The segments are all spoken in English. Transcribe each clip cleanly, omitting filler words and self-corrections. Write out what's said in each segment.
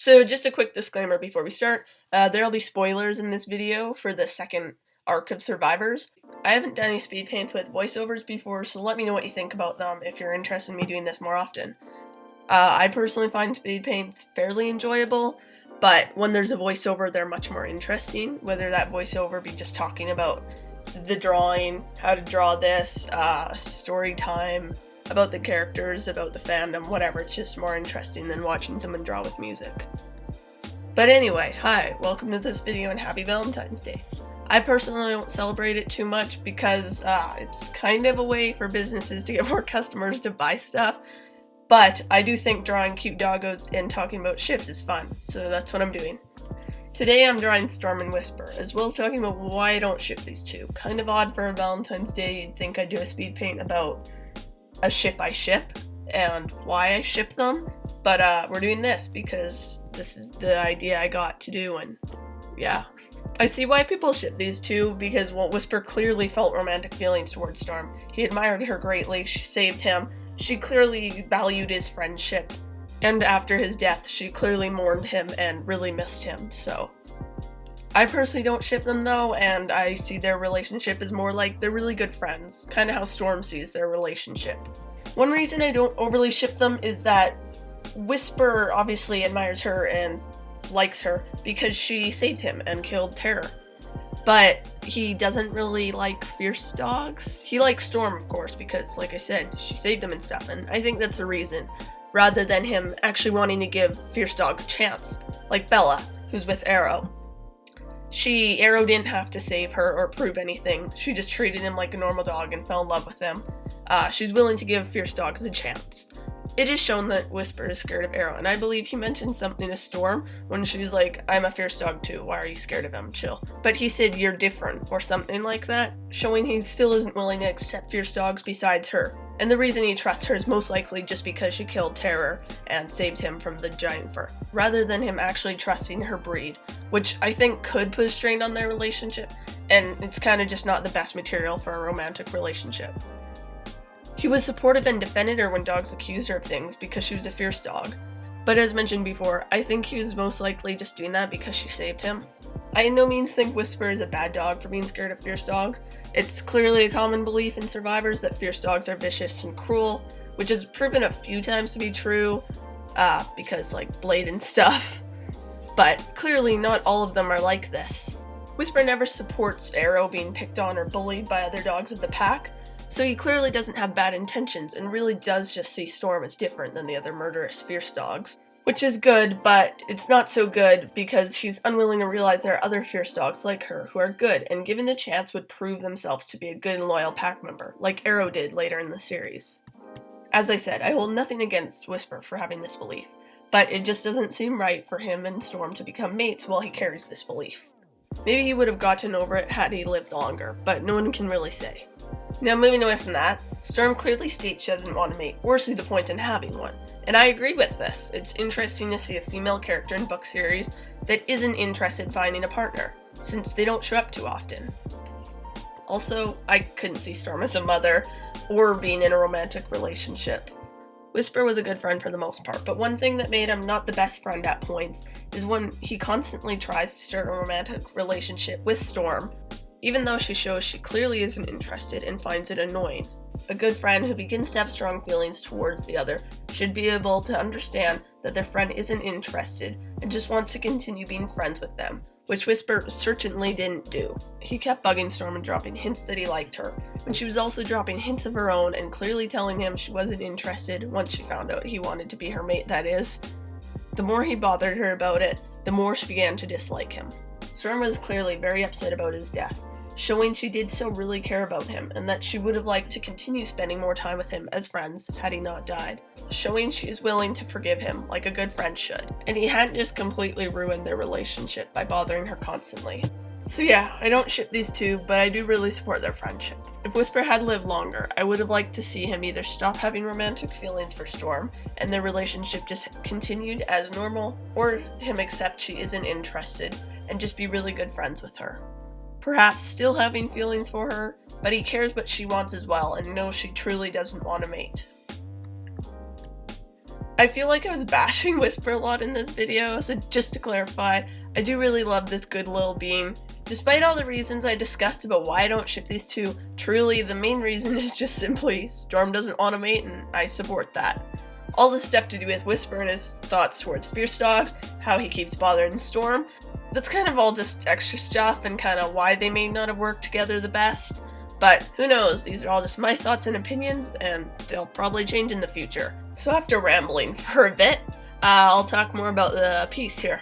So just a quick disclaimer before we start, there'll be spoilers in this video for the second arc of Survivors. I haven't done any speed paints with voiceovers before, so let me know what you think about them if you're interested in me doing this more often. I personally find speed paints fairly enjoyable, but when there's a voiceover, they're much more interesting, whether that voiceover be just talking about the drawing, how to draw this, story time, about the characters, about the fandom, whatever. It's just more interesting than watching someone draw with music. But anyway, hi, welcome to this video and happy Valentine's Day. I personally don't celebrate it too much because it's kind of a way for businesses to get more customers to buy stuff, but I do think drawing cute doggos and talking about ships is fun, so that's what I'm doing. Today I'm drawing Storm and Whisper, as well as talking about why I don't ship these two. Kind of odd for a Valentine's Day, you'd think I'd do a speed paint about a ship I ship and why I ship them, but we're doing this because this is the idea I got to do, and yeah. I see why people ship these two, because Whisper clearly felt romantic feelings towards Storm. He admired her greatly, she saved him, she clearly valued his friendship, and after his death she clearly mourned him and really missed him, so. I personally don't ship them though, and I see their relationship as more like they're really good friends, kind of how Storm sees their relationship. One reason I don't overly ship them is that Whisper obviously admires her and likes her because she saved him and killed Terror. But he doesn't really like fierce dogs. He likes Storm, of course, because like I said, she saved him and stuff, and I think that's the reason, rather than him actually wanting to give fierce dogs a chance, like Bella, who's with Arrow. Arrow didn't have to save her or prove anything. She just treated him like a normal dog and fell in love with him. She's willing to give fierce dogs a chance. It is shown that Whisper is scared of Arrow, and I believe he mentioned something to Storm when she was like, I'm a fierce dog too, why are you scared of him? Chill. But he said, you're different, or something like that, showing he still isn't willing to accept fierce dogs besides her. And the reason he trusts her is most likely just because she killed Terror and saved him from the giant fur, rather than him actually trusting her breed, which I think could put a strain on their relationship, and it's kind of just not the best material for a romantic relationship. He was supportive and defended her when dogs accused her of things because she was a fierce dog, but as mentioned before, I think he was most likely just doing that because she saved him. I in no means think Whisper is a bad dog for being scared of fierce dogs. It's clearly a common belief in Survivors that fierce dogs are vicious and cruel, which is proven a few times to be true, because like Blade and stuff. But clearly not all of them are like this. Whisper never supports Arrow being picked on or bullied by other dogs of the pack, so he clearly doesn't have bad intentions and really does just see Storm as different than the other murderous fierce dogs. Which is good, but it's not so good because he's unwilling to realize there are other fierce dogs like her who are good and given the chance would prove themselves to be a good and loyal pack member, like Arrow did later in the series. As I said, I hold nothing against Whisper for having this belief, but it just doesn't seem right for him and Storm to become mates while he carries this belief. Maybe he would have gotten over it had he lived longer, but no one can really say. Now moving away from that, Storm clearly states she doesn't want a mate, or see the point in having one, and I agree with this. It's interesting to see a female character in book series that isn't interested in finding a partner, since they don't show up too often. Also, I couldn't see Storm as a mother, or being in a romantic relationship. Whisper was a good friend for the most part, but one thing that made him not the best friend at points is when he constantly tries to start a romantic relationship with Storm, even though she shows she clearly isn't interested and finds it annoying. A good friend who begins to have strong feelings towards the other should be able to understand that their friend isn't interested and just wants to continue being friends with them, which Whisper certainly didn't do. He kept bugging Storm and dropping hints that he liked her, and she was also dropping hints of her own and clearly telling him she wasn't interested once she found out he wanted to be her mate, that is. The more he bothered her about it, the more she began to dislike him. Storm was clearly very upset about his death, showing she did so really care about him and that she would have liked to continue spending more time with him as friends had he not died, showing she is willing to forgive him like a good friend should, and he hadn't just completely ruined their relationship by bothering her constantly. So yeah, I don't ship these two, but I do really support their friendship. If Whisper had lived longer, I would have liked to see him either stop having romantic feelings for Storm and their relationship just continued as normal, or him accept she isn't interested and just be really good friends with her. Perhaps still having feelings for her, but he cares what she wants as well and knows she truly doesn't want a mate. I feel like I was bashing Whisper a lot in this video, so just to clarify, I do really love this good little being. Despite all the reasons I discussed about why I don't ship these two, truly the main reason is just simply Storm doesn't want to mate and I support that. All the stuff to do with Whisper and his thoughts towards fierce dogs, how he keeps bothering Storm, that's kind of all just extra stuff and kind of why they may not have worked together the best. But who knows, these are all just my thoughts and opinions and they'll probably change in the future. So after rambling for a bit, I'll talk more about the piece here.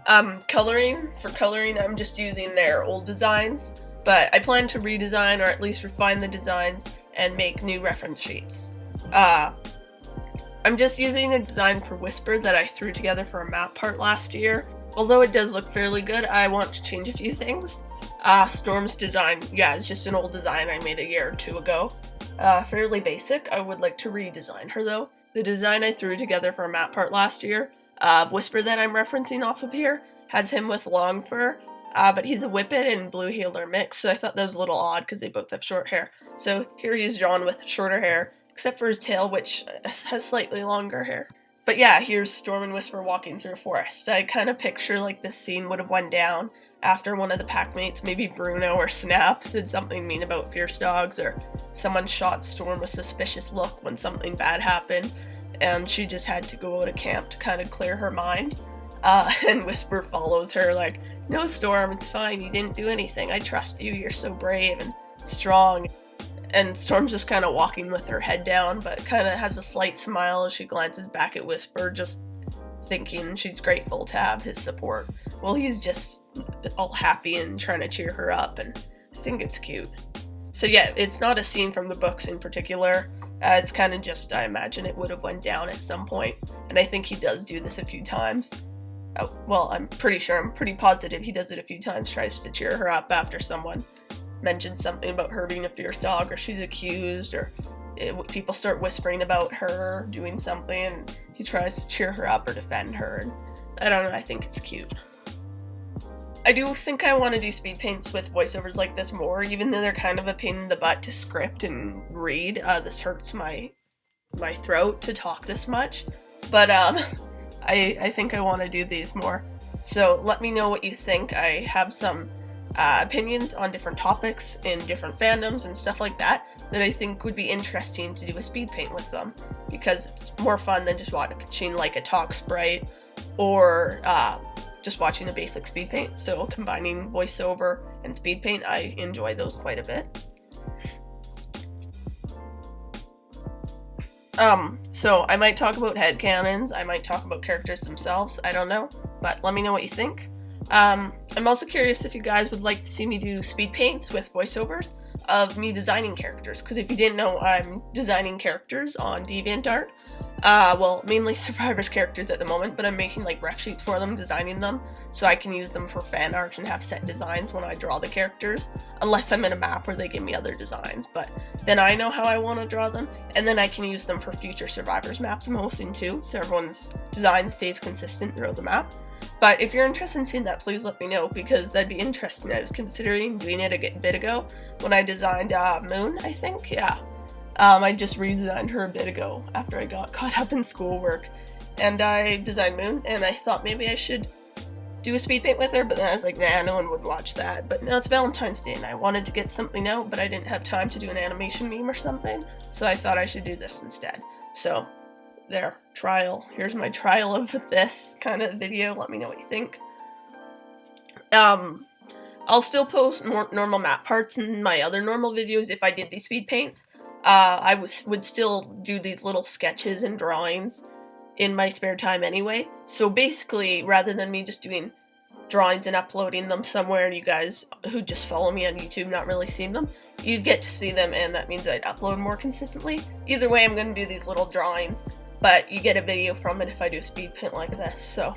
For coloring, I'm just using their old designs, but I plan to redesign or at least refine the designs and make new reference sheets. I'm just using a design for Whisper that I threw together for a map part last year. Although it does look fairly good, I want to change a few things. Storm's design, yeah, it's just an old design I made a year or two ago. Fairly basic. I would like to redesign her though. The design I threw together for a map part last year, Whisper that I'm referencing off of here, has him with long fur, but he's a Whippet and Blue Heeler mix, so I thought that was a little odd because they both have short hair. So here he's drawn with shorter hair, except for his tail, which has slightly longer hair. But yeah, here's Storm and Whisper walking through a forest. I kind of picture like this scene would have went down after one of the packmates, maybe Bruno or Snap, said something mean about fierce dogs, or someone shot Storm a suspicious look when something bad happened, and she just had to go to camp to kind of clear her mind. And Whisper follows her like, "No, Storm, it's fine, you didn't do anything, I trust you, you're so brave and strong." And Storm's just kind of walking with her head down, but kind of has a slight smile as she glances back at Whisper, just thinking she's grateful to have his support. Well, he's just all happy and trying to cheer her up, and I think it's cute. So yeah, it's not a scene from the books in particular. It's kind of just, I imagine it would have went down at some point, and I think he does do this a few times. Well, I'm pretty positive he does it a few times, tries to cheer her up after someone mentions something about her being a fierce dog, or she's accused, or people start whispering about her doing something, and he tries to cheer her up or defend her, and I don't know, I think it's cute. I do think I want to do speed paints with voiceovers like this more, even though they're kind of a pain in the butt to script and read. This hurts my throat to talk this much, but I think I want to do these more. So let me know what you think. I have some opinions on different topics in different fandoms and stuff like that I think would be interesting to do a speed paint with them, because it's more fun than just watching like a talk sprite or just watching a basic speed paint. So combining voiceover and speed paint, I enjoy those quite a bit. So I might talk about headcanons, I might talk about characters themselves, I don't know, but let me know what you think. I'm also curious if you guys would like to see me do speed paints with voiceovers of me designing characters, because if you didn't know, I'm designing characters on DeviantArt. Well, mainly Survivors characters at the moment, but I'm making like ref sheets for them, designing them, so I can use them for fan art and have set designs when I draw the characters, unless I'm in a map where they give me other designs, but then I know how I want to draw them, and then I can use them for future Survivors maps I'm hosting too, so everyone's design stays consistent throughout the map. But if you're interested in seeing that, please let me know, because that'd be interesting. I was considering doing it a bit ago when I designed Moon, I think, yeah. I just redesigned her a bit ago after I got caught up in schoolwork, and I designed Moon, and I thought maybe I should do a speed paint with her, but then I was like, nah, no one would watch that. But now it's Valentine's Day, and I wanted to get something out, but I didn't have time to do an animation meme or something, so I thought I should do this instead. So there, trial. Here's my trial of this kind of video. Let me know what you think. I'll still post normal map parts in my other normal videos if I did these speed paints. I would still do these little sketches and drawings in my spare time anyway. So basically, rather than me just doing drawings and uploading them somewhere and you guys who just follow me on YouTube not really seeing them, you get to see them, and that means I'd upload more consistently. Either way, I'm going to do these little drawings, but you get a video from it if I do a speed paint like this, so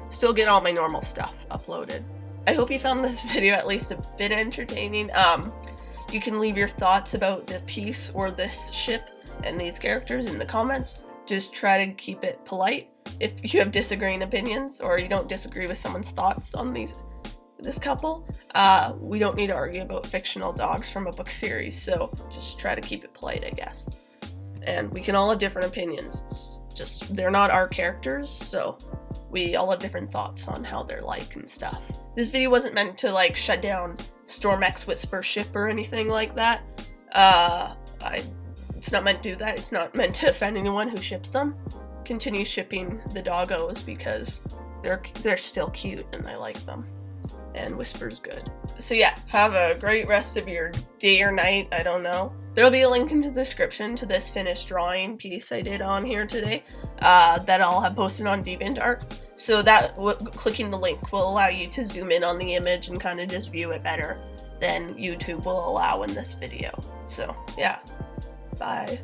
still get all my normal stuff uploaded. I hope you found this video at least a bit entertaining. You can leave your thoughts about the piece or this ship and these characters in the comments. Just try to keep it polite. If you have disagreeing opinions or you don't disagree with someone's thoughts on this couple, we don't need to argue about fictional dogs from a book series, so just try to keep it polite, I guess. and we can all have different opinions. It's just, they're not our characters, so we all have different thoughts on how they're like and stuff. This video wasn't meant to like shut down Storm X Whisper ship or anything like that. It's not meant to do that. It's not meant to offend anyone who ships them. Continue shipping the doggos because they're still cute and I like them. And Whisper's good. So yeah, have a great rest of your day or night, I don't know. There'll be a link in the description to this finished drawing piece I did on here today that I'll have posted on DeviantArt. So that clicking the link will allow you to zoom in on the image and kind of just view it better than YouTube will allow in this video. So yeah, bye.